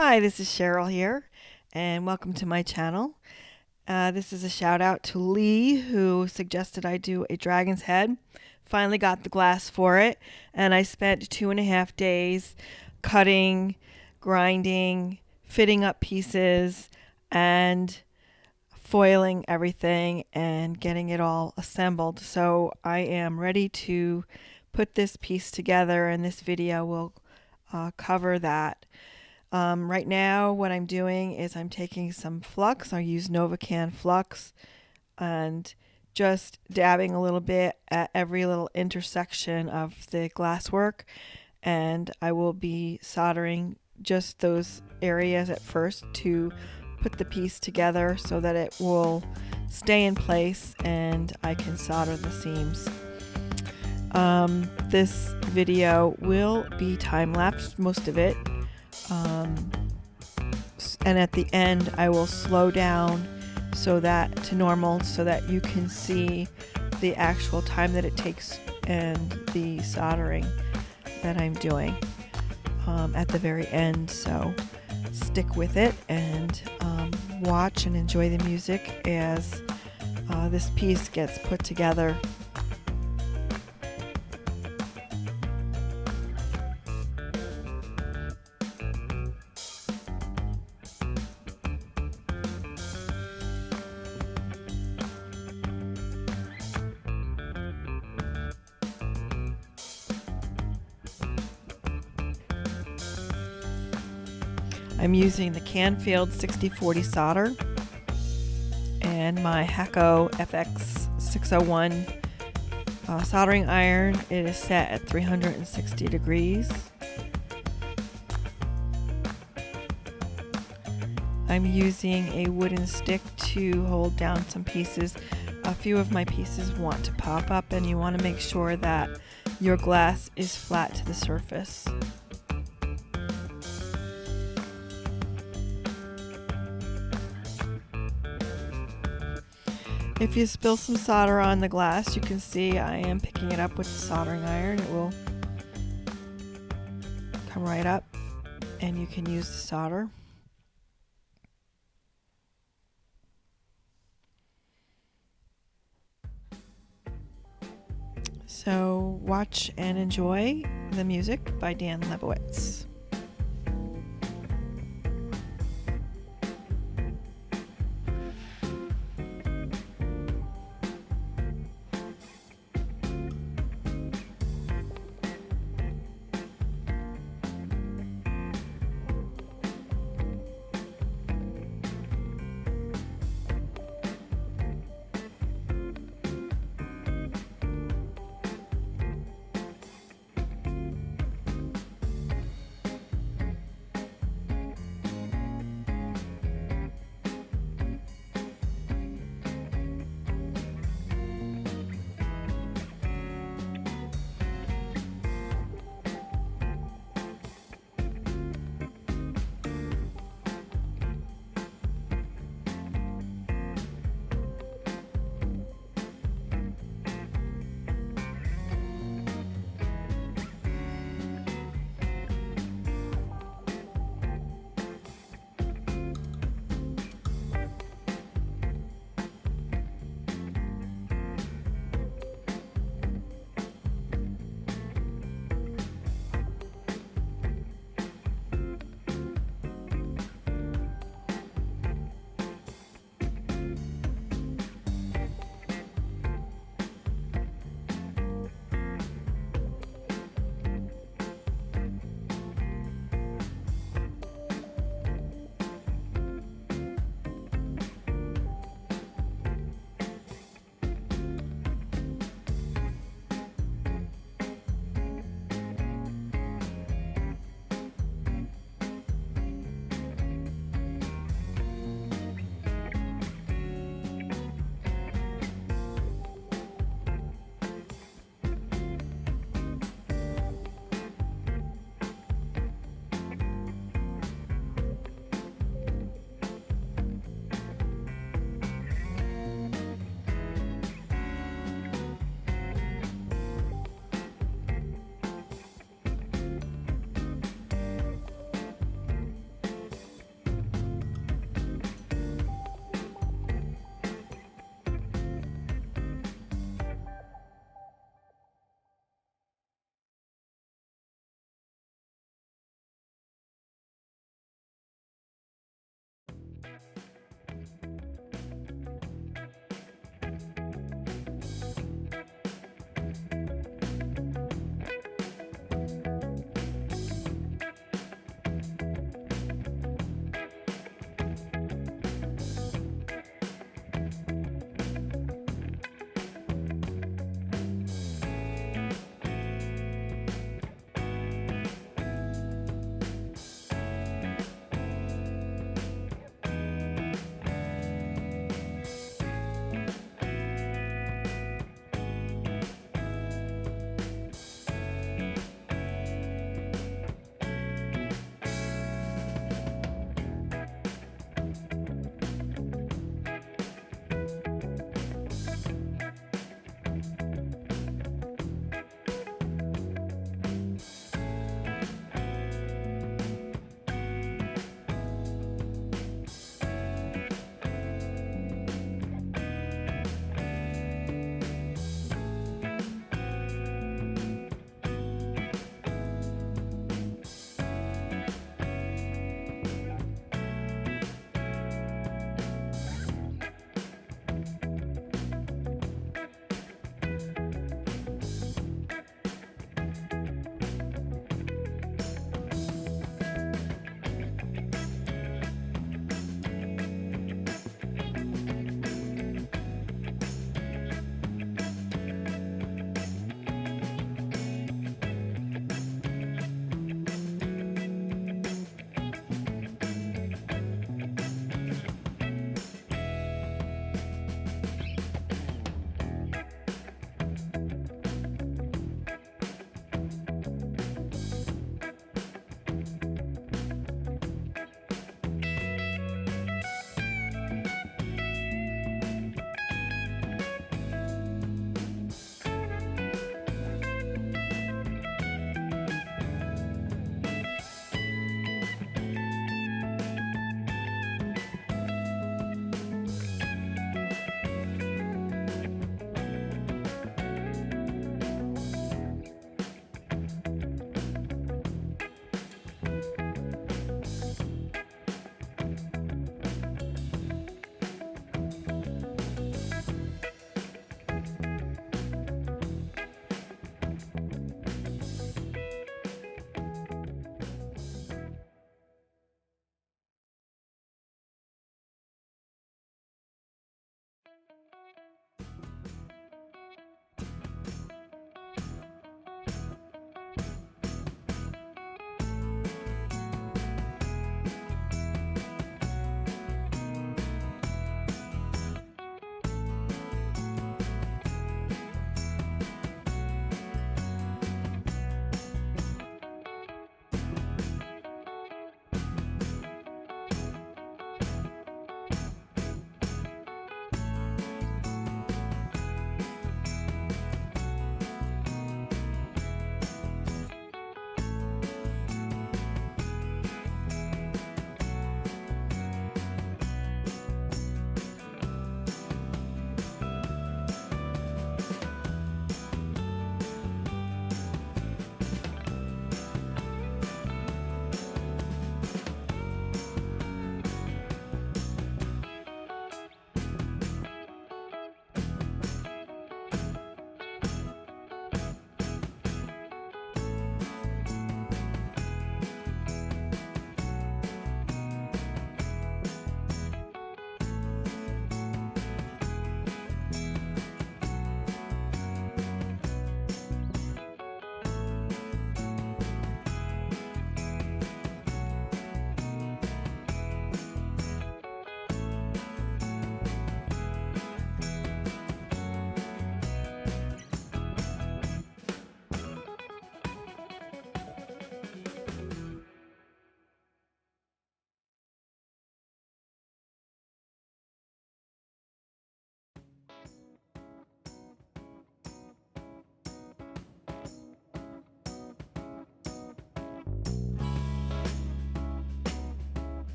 Hi, this is Cheryl here, and welcome to my channel. This is a shout out to Lee, who suggested I do a dragon's head. Finally got the glass for it, and I spent 2.5 days cutting, grinding, fitting up pieces, and foiling everything and getting it all assembled. So I am ready to put this piece together, and this video will cover that. Right now what I'm doing is I'm taking some flux. I use Novocan flux and just dabbing a little bit at every little intersection of the glasswork, and I will be soldering just those areas at first to put the piece together so that it will stay in place and I can solder the seams. This video will be time-lapsed, most of it. And at the end I will slow down to normal so that you can see the actual time that it takes and the soldering that I'm doing at the very end. So stick with it and watch and enjoy the music as this piece gets put together. I'm using the Canfield 6040 solder and my Hakko FX 601 soldering iron. It is set at 360 degrees. I'm using a wooden stick to hold down some pieces. A few of my pieces want to pop up, and you want to make sure that your glass is flat to the surface. If you spill some solder on the glass, you can see I am picking it up with the soldering iron. It will come right up and you can use the solder. So watch and enjoy the music by Dan Lebowitz.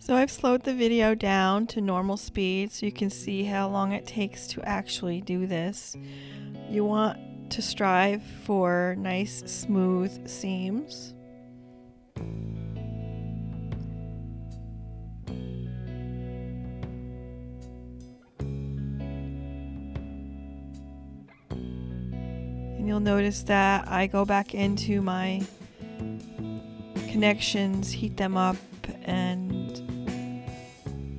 So I've slowed the video down to normal speed so you can see how long it takes to actually do this. You want to strive for nice smooth seams. And you'll notice that I go back into my connections, heat them up, and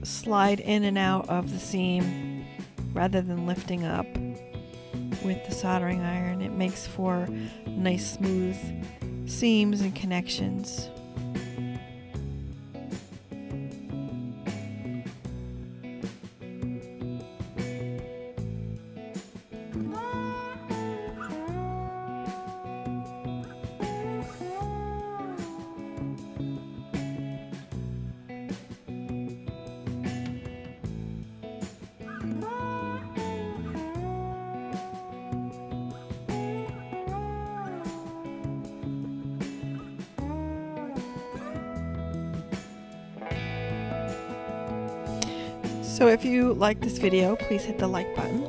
slide in and out of the seam rather than lifting up with the soldering iron. It makes for nice smooth seams and connections. So if you like this video, please hit the like button.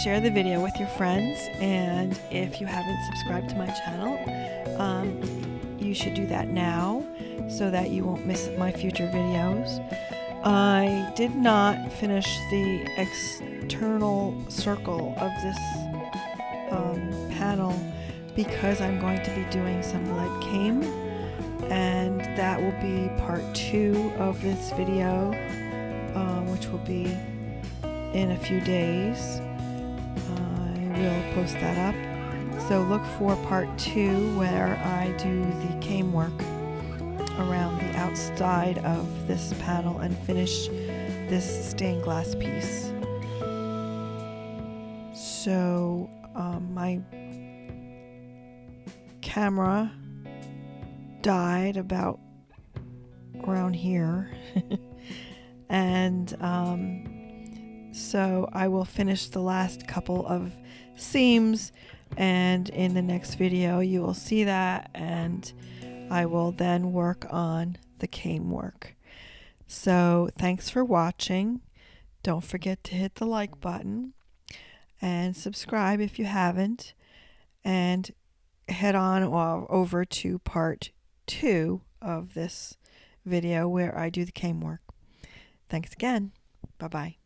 Share the video with your friends, and if you haven't subscribed to my channel, you should do that now so that you won't miss my future videos. I did not finish the external circle of this panel because I'm going to be doing some lead cane, and that will be part 2 of this video, which will be in a few days. I will post that up. So look for part 2 where I do the cane work around the outside of this panel and finish this stained glass piece. So my camera died about around here. And so I will finish the last couple of seams, and in the next video you will see that, and I will then work on the cane work. So thanks for watching. Don't forget to hit the like button and subscribe if you haven't, and head on over to part 2 of this video where I do the cane work. Thanks again. Bye-bye.